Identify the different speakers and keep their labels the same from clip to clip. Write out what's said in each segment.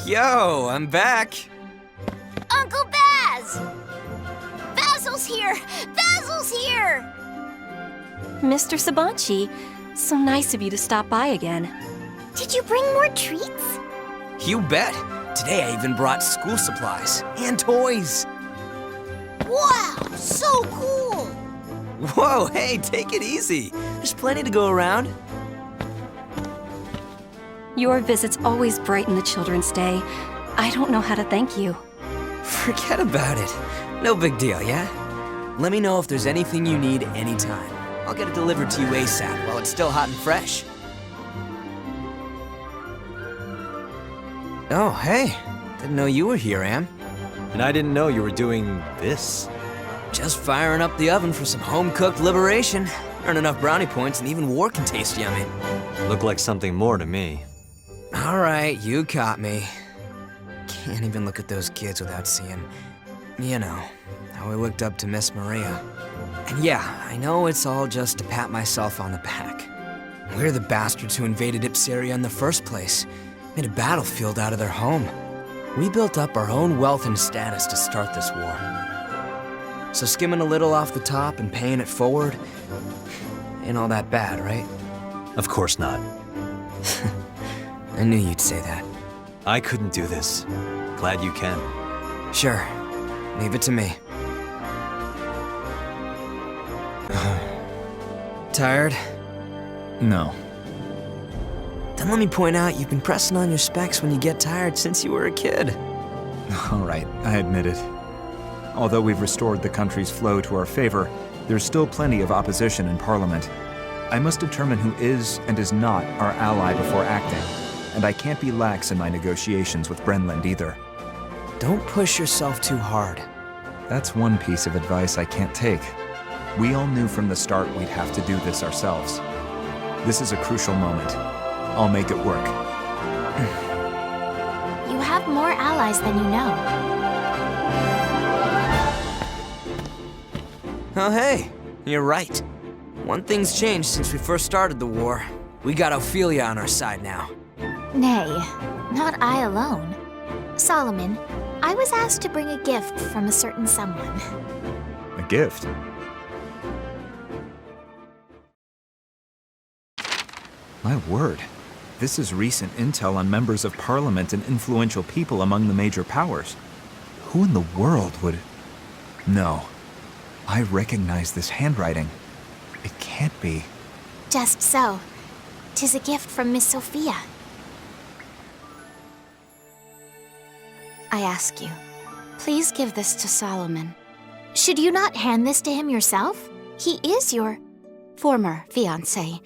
Speaker 1: Yo, I'm back.
Speaker 2: Uncle Baz! Basil's here! Basil's here!
Speaker 3: Mr. Sabanchi, so nice of you to stop by again.
Speaker 2: Did you bring more treats?
Speaker 1: You bet. Today I even brought school supplies and toys.
Speaker 2: Wow, so cool!
Speaker 1: Whoa, hey, take it easy. There's plenty to go around.
Speaker 3: Your visits always brighten the children's day. I don't know how to thank you.
Speaker 1: Forget about it. No big deal, yeah? Let me know if there's anything you need anytime. I'll get it delivered to you ASAP while it's still hot and fresh. Oh, hey. Didn't know you were here, Am.
Speaker 4: And I didn't know you were doing this.
Speaker 1: Just firing up the oven for some home-cooked liberation. Earn enough brownie points and even war can taste yummy.
Speaker 4: Looked like something more to me.
Speaker 1: All right, you caught me. Can't even look at those kids without seeing, you know, how I looked up to Miss Maria. And yeah, I know it's all just to pat myself on the back. We're the bastards who invaded Ipsaria in the first place. Made a battlefield out of their home. We built up our own wealth and status to start this war. So skimming a little off the top and paying it forward, ain't all that bad, right?
Speaker 4: Of course not.
Speaker 1: I knew you'd say that.
Speaker 4: I couldn't do this. Glad you can.
Speaker 1: Sure. Leave it to me. Tired?
Speaker 5: No.
Speaker 1: Then let me point out you've been pressing on your specs when you get tired since you were a kid.
Speaker 5: All right, I admit it. Although we've restored the country's flow to our favor, there's still plenty of opposition in Parliament. I must determine who is and is not our ally before acting, and I can't be lax in my negotiations with Brenland either.
Speaker 1: Don't push yourself too hard.
Speaker 5: That's one piece of advice I can't take. We all knew from the start we'd have to do this ourselves. This is a crucial moment. I'll make it work.
Speaker 2: You have more allies than you know.
Speaker 1: Oh hey, you're right. One thing's changed since we first started the war. We got Ophelia on our side now.
Speaker 2: Nay, not I alone. Solomon, I was asked to bring a gift from a certain someone.
Speaker 5: A gift? My word. This is recent intel on members of Parliament and influential people among the major powers. Who in the world would... No. I recognize this handwriting. It can't be.
Speaker 2: Just so. 'Tis a gift from Miss Sophia. I ask you, please give this to Solomon. Should you not hand this to him yourself? He is your former fiancé.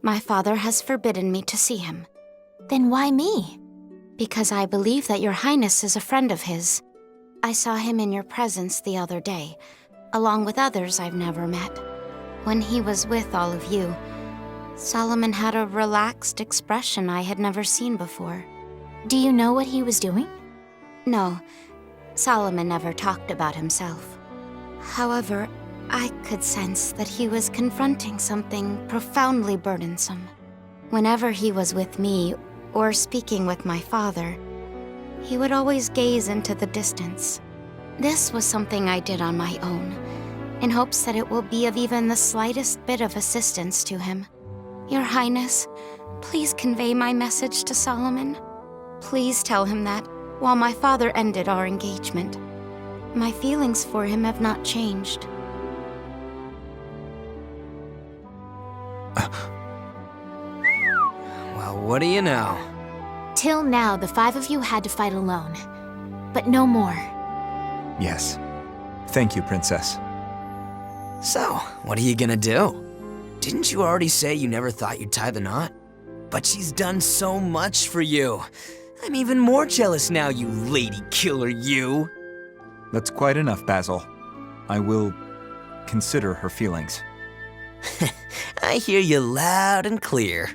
Speaker 2: My father has forbidden me to see him. Then why me? Because I believe that your highness is a friend of his. I saw him in your presence the other day, along with others I've never met. When he was with all of you, Solomon had a relaxed expression I had never seen before. Do you know what he was doing? No, Solomon never talked about himself. However, I could sense that he was confronting something profoundly burdensome. Whenever he was with me, or speaking with my father, he would always gaze into the distance. This was something I did on my own, in hopes that it will be of even the slightest bit of assistance to him. Your Highness, please convey my message to Solomon. Please tell him that, while my father ended our engagement, my feelings for him have not changed.
Speaker 1: Well, what do you know?
Speaker 2: Till now, the 5 of you had to fight alone. But no more.
Speaker 5: Yes. Thank you, Princess.
Speaker 1: So, what are you gonna do? Didn't you already say you never thought you'd tie the knot? But she's done so much for you. I'm even more jealous now, you lady killer, you.
Speaker 5: That's quite enough, Basil. I will consider her feelings.
Speaker 1: I hear you loud and clear.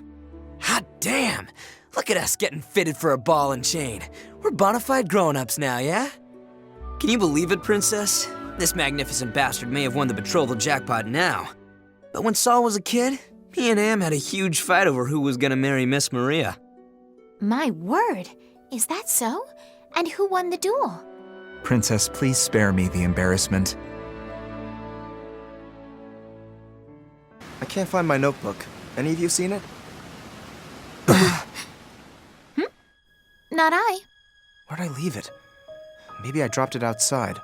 Speaker 1: Hot damn! Look at us getting fitted for a ball and chain. We're bona fide grown-ups now, yeah? Can you believe it, Princess? This magnificent bastard may have won the betrothal jackpot now. But when Saul was a kid, me and Am had a huge fight over who was gonna marry Miss Maria.
Speaker 2: My word, is that so? And who won the duel?
Speaker 5: Princess, please spare me the embarrassment.
Speaker 6: I can't find my notebook. Any of you seen it?
Speaker 2: Not I.
Speaker 6: Where'd I leave it? Maybe I dropped it outside.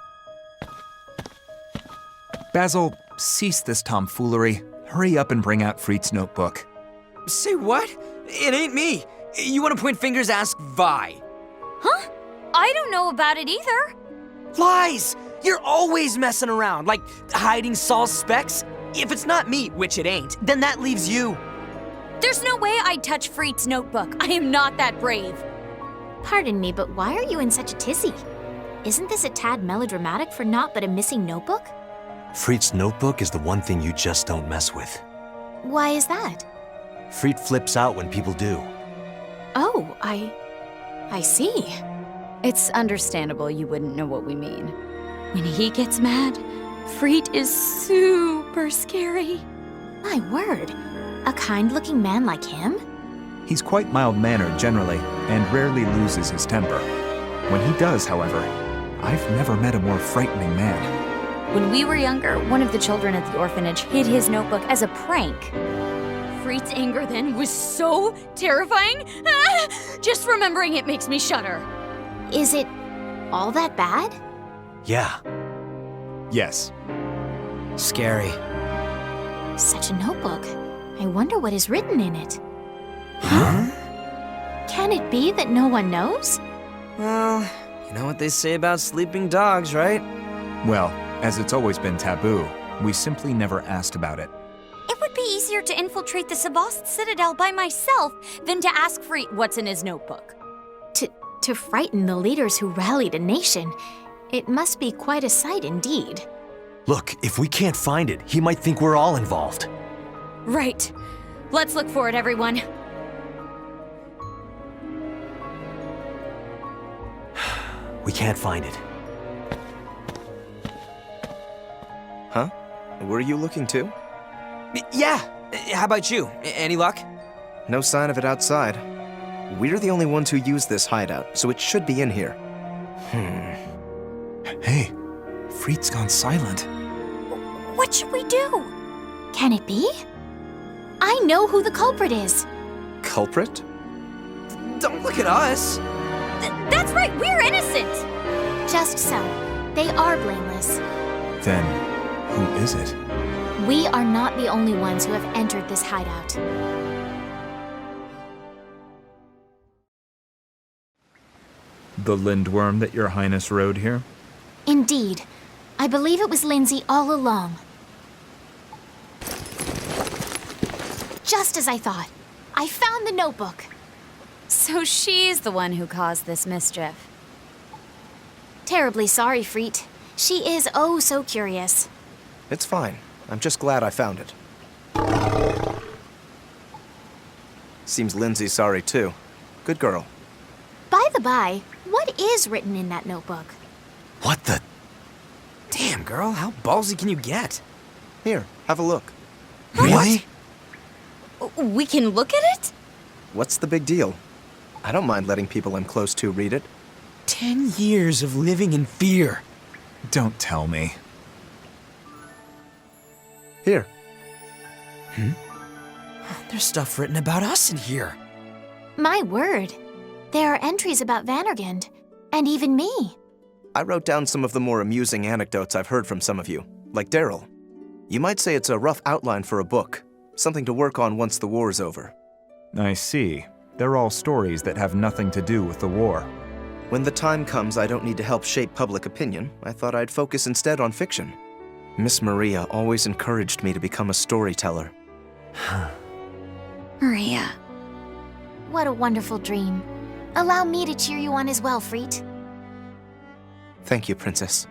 Speaker 5: Basil, cease this tomfoolery. Hurry up and bring out Freet's notebook.
Speaker 1: Say what? It ain't me. You want to point fingers? Ask Vi.
Speaker 7: Huh? I don't know about it either.
Speaker 1: Lies! You're always messing around, like hiding Saul's specs. If it's not me, which it ain't, then that leaves you.
Speaker 7: There's no way I'd touch Freet's notebook. I am not that brave.
Speaker 2: Pardon me, but why are you in such a tizzy? Isn't this a tad melodramatic for naught but a missing notebook?
Speaker 4: Freet's notebook is the one thing you just don't mess with.
Speaker 2: Why is that?
Speaker 4: Freet flips out when people do.
Speaker 2: Oh, I see.
Speaker 7: It's understandable you wouldn't know what we mean. When he gets mad, Freet is super scary.
Speaker 2: My word, a kind-looking man like him?
Speaker 5: He's quite mild-mannered generally, and rarely loses his temper. When he does, however, I've never met a more frightening man.
Speaker 7: When we were younger, one of the children at the orphanage hid his notebook as a prank. Freet's anger then was so terrifying. Just remembering it makes me shudder.
Speaker 2: Is it all that bad?
Speaker 4: Yeah.
Speaker 5: Yes.
Speaker 1: Scary.
Speaker 2: Such a notebook. I wonder what is written in it.
Speaker 1: Huh?
Speaker 2: Can it be that no one knows?
Speaker 1: Well, you know what they say about sleeping dogs, right?
Speaker 5: Well, as it's always been taboo, we simply never asked about it.
Speaker 7: It would be easier to infiltrate the Sabast Citadel by myself than to ask Freet what's in his notebook.
Speaker 2: To frighten the leaders who rallied a nation, it must be quite a sight indeed.
Speaker 4: Look, if we can't find it, he might think we're all involved.
Speaker 7: Right. Let's look for it, everyone.
Speaker 4: We can't find it.
Speaker 6: Huh? Were you looking too?
Speaker 1: Yeah. How about you? Any luck?
Speaker 6: No sign of it outside. We're the only ones who use this hideout, so it should be in here.
Speaker 5: Hey, Freet's gone silent.
Speaker 7: What should we do?
Speaker 2: Can it be? I know who the culprit is.
Speaker 6: Culprit?
Speaker 1: Don't look at us.
Speaker 7: That's right, we're innocent!
Speaker 2: Just so. They are blameless.
Speaker 5: Then, who is it?
Speaker 2: We are not the only ones who have entered this hideout.
Speaker 5: The lindworm that your highness rode here?
Speaker 2: Indeed. I believe it was Lindsay all along. Just as I thought. I found the notebook.
Speaker 7: So she's the one who caused this mischief.
Speaker 2: Terribly sorry, Freet. She is oh so curious.
Speaker 6: It's fine. I'm just glad I found it. Seems Lindsay's sorry too. Good girl.
Speaker 2: By the by, what is written in that notebook?
Speaker 4: What the?
Speaker 1: Damn, girl, how ballsy can you get?
Speaker 6: Here, have a look.
Speaker 4: Really?
Speaker 7: We can look at it?
Speaker 6: What's the big deal? I don't mind letting people I'm close to read it.
Speaker 1: 10 years of living in fear.
Speaker 5: Don't tell me.
Speaker 6: Here.
Speaker 1: There's stuff written about us in here.
Speaker 2: My word. There are entries about Vanagrand, and even me.
Speaker 6: I wrote down some of the more amusing anecdotes I've heard from some of you, like Daryl. You might say it's a rough outline for a book, something to work on once the war's over.
Speaker 5: I see. They're all stories that have nothing to do with the war.
Speaker 6: When the time comes I don't need to help shape public opinion, I thought I'd focus instead on fiction. Miss Maria always encouraged me to become a storyteller.
Speaker 7: Maria.
Speaker 2: What a wonderful dream. Allow me to cheer you on as well, Freet.
Speaker 6: Thank you, Princess.